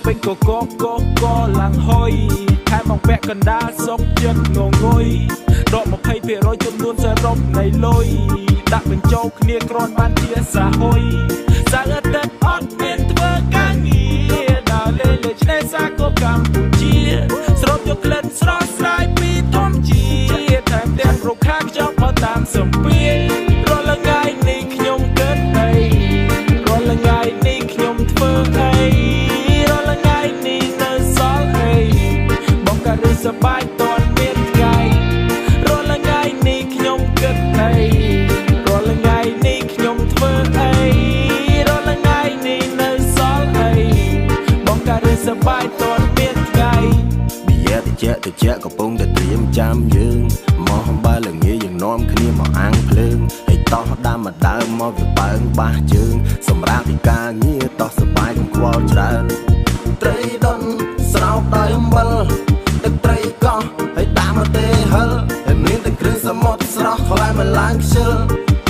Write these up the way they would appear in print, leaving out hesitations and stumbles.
ពេញកកឡើងហុយខែមកពាក់កណ្ដាលសុកចិត្តងងុយដក20%ចំនួនសរុបនៃលុយដាក់បញ្ចូលគ្នាគ្រាន់បានជាសាហុយសៅរ៍អាទិត្យអត់មានធ្វើការងារដើរលេងលើឆ្នេរសាគរកម្ពុជាស្រោបយកក្លិនស្រស់ស្រាយពីធម្មជាតិថែមទាំងរុក្ខាខ្យល់ផុតតាមសំពាយរាល់ថ្ងៃនេះខ្ញុំគិតអីរាល់ថ្ងៃនេះខ្ញុំធ្វើអីរាល់ថ្ងៃនេះនៅសល់អីបងក៏រឹសសប្បាយតន់មានថ្ងៃរាល់ថ្ងៃនេះខ្ញុំគិតអីរាល់ថ្ងៃនេះខ្ញុំធ្វើអីរាល់ថ្ងៃនេះនៅសល់អីបងក៏រឹសសប្បាយតន់មានថ្ងៃបៀតិចកំពុងតែត្រៀមចាំយើងមកបើល្ងាយើងនាំគ្នាមកអាំងភ្លើងហើយតោះដាំមកដើមមកវាបើងបាសជើងសម្រាប់ពីការងារតោះសបាយកុំខ្វល់ច្រើនត្រីដុនស្រោបដោយអំបិលទឹកត្រីកោះហើយដាក់មកទេហិលហើយមានតែគ្រឿងសមុទ្រស្រស់ខ្លែមកឡើងខ្ជិល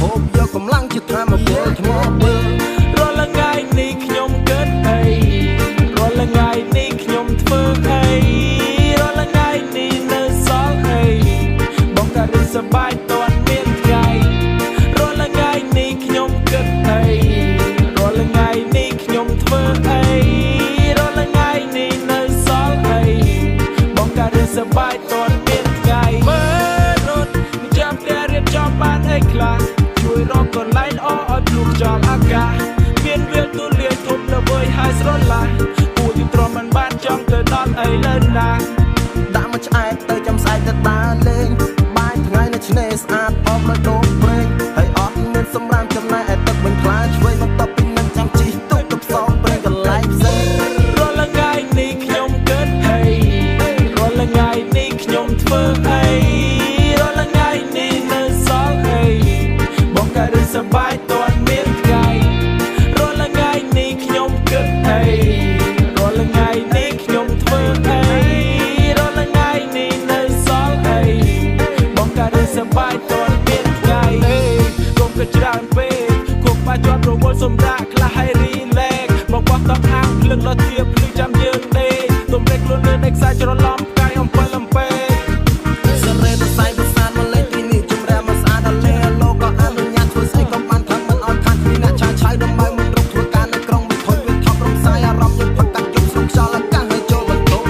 ហូបយកកម្លាំងជាធម្មពលថ្មពើរាល់ថ្ងៃនេះខ្ញុំគិតអីរាល់ថ្ងៃនេះខ្ញុំធ្វើអីរាល់ថ្ងៃនេះនៅសល់អីបងក៏រឹសសប្បាយតន់មានថ្ងៃរាល់ថ្ងៃនេះខ្ញុំគិតអីរាល់ថ្ងៃនេះខ្ញុំធ្វើអីរាល់ថ្ងៃនេះនៅសល់អីបងក៏រឹសសប្បាយតន់មានថ្ងៃមើលរត់ចាំតែរៀបចំបានអីខ្លះជួយរកកន្លែងល្អឲ្យភ្លុកខ្យល់អាកាសមានវាលទូលាយធំល្វើយហើយស្រឡះពូទីទ្រាំមិនបានចង់ទៅដល់អីលើណាដាក់មកឆ្អែតទៅចាំស្អែកទៅដើរលេងបាយថ្ងៃនៅឆ្នេរស្អាតអមដោយដូងព្រេងហើយអត់មានសម្រាមចំណែកឲ្យទឹកវិញខ្លាឆ្វេងបន្ទាប់ពីនឹងចាំជីទុកទៅផ្សងព្រេងកន្លែងផ្សេងរាល់ថ្ងៃនេះខ្ញុំគិតអីរាល់ថ្ងៃនេះខ្ញុំធ្វើអីរាល់ថ្ងៃនេះនៅសល់អីបងក៏រឹសសប្បាយតន់មានថ្ងៃរាល់ថ្ងៃនេះខ្ញុំគិតអីរាល់ថ្ងៃនេះខ្ញុំធ្វើអីរាល់ថ្ងៃនេះនៅសល់អីបងក៏រឹសសប្បាយតន់មានថ្ងៃកុំគិតច្រើនពេកគប់បាច់ជាប់រវល់សម្រាប់ខ្លះឲ្យរីលែកមកបោះតបអាងភ្លឹងលត់ទៀបភ្លឺចាំយើងទេទុំរែកខ្លួនលើដេកខ្សែច្រឡំផ្កាយអំពិលអំពេសរេតសៃបសានមកលេងទីនេះជំរាបមកស្អាតដល់លេលោកក៏អនុញ្ញាតធ្វើស្អីក៏បានថាមិនអត់ខាត់ពីអ្នកឆាឆៅដើម្បីមិនរកធ្វើការនៅក្រុងវិធុយវាថប់រំសាយអារម្មណ៍យើងផឹកកាត់យំស្រុកខ្យល់អាកាសហើយចូលបន្ទប់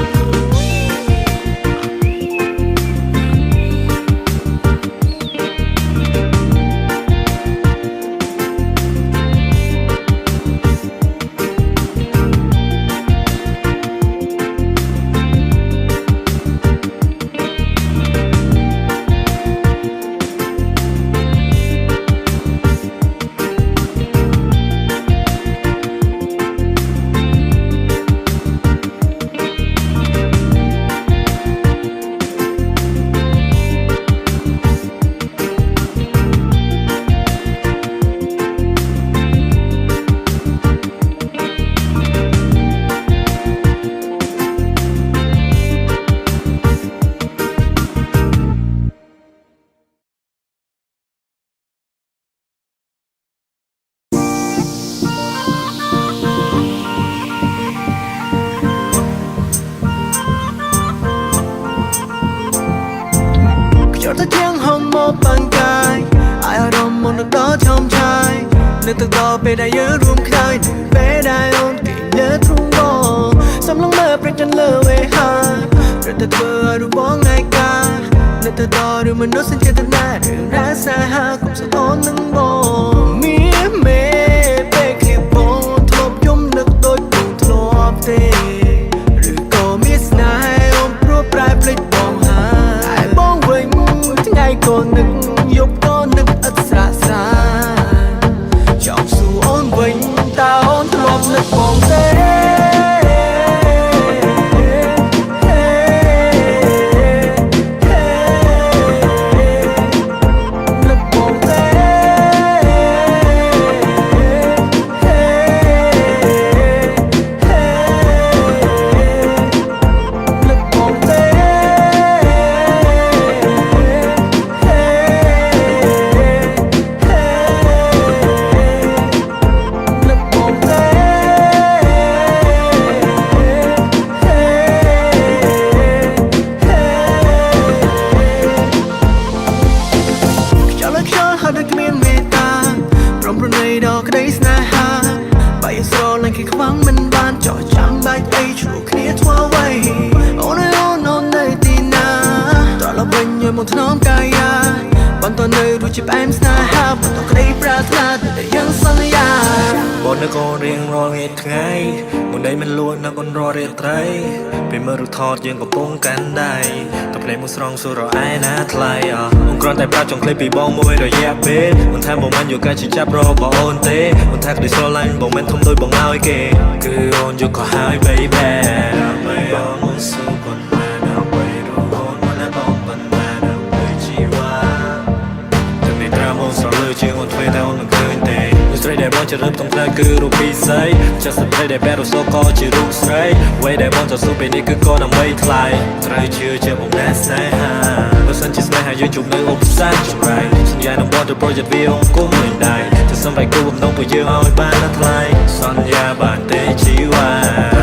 ទៅជាងហងមកបាំងកាយអារម្មណ៍មកដល់ឈំឆាយនៅទៅដល់ពេលដែលយើងរួមគ្នានៅពេលដែលអូនគេលើទ្រូងបងសំឡងមើលប្រច័នលើវេហារត់ទៅធ្វើឲ្យរូបបងឯកានៅទៅដល់ឬមនុស្សចេតនារឿងរ៉ាវសាហាវគ្រប់សអូននឹងបងមានមេពេលគ្នាបងធ្លាប់យំនឹកដូចបងធ្លាប់ទេឬក៏មានស្នេហ៍អូនព្រោះប្រែភ្លេចបងហើយបងវិញថ្ងៃក៏នឹកយប់ក៏នឹកឥតស្រាកស្រាចង់សួរអូនវិញតើអូនធ្លាប់នឹកបងទេនឹកបងទេ នៅក៏រៀងរាល់ថ្ងៃថ្ងៃមុននេះមិនលួននៅcònរស់រាត្រីពេលមើលរូបថតយើងកំពុងកាន់ដៃតែភ្លេចមួយស្រងសួររអែណាថ្លៃអូនគ្រាន់តែប្រាប់ចង់ឃ្លីពីបងមួយរយៈពេលមិនថាបងមិនយកការជាចាប់រកបងអូនទេមិនថាក្តីស្រឡាញ់បងមិនធំដូចបងឲ្យគេគឺអូនយកក៏ហើយ baby ដើម្បីបងមកស៊ូប៉ុន្មានដើម្បីរកអូនមកបងប៉ុន្មានដើម្បីជីវ៉ាទាំងនេះត្រាមកស្រលើជាងអូនធ្វើតែអូនមិនឃើញទេស្រីដែលបងจะเริ่มต้องផ្នែកគឺរូបពិសេស Just a play ដែលបែររសក៏ជារូបស្រី Way ដែលបងจะสู้ពេលនេះគឺក៏ដើម្បីថ្លៃត្រូវជឿជាបងណែស្នេហាបើសិនជាស្នេហាយើងជួបនៅឧបសគ្គចង្រៃសញ្ញានឹងបងទៅ project វាអង្គុំលេងដៃจะសំបីគូបំណងពួកយើងឲ្យបានថ្លៃសន្យាបានទេជីវ៉ា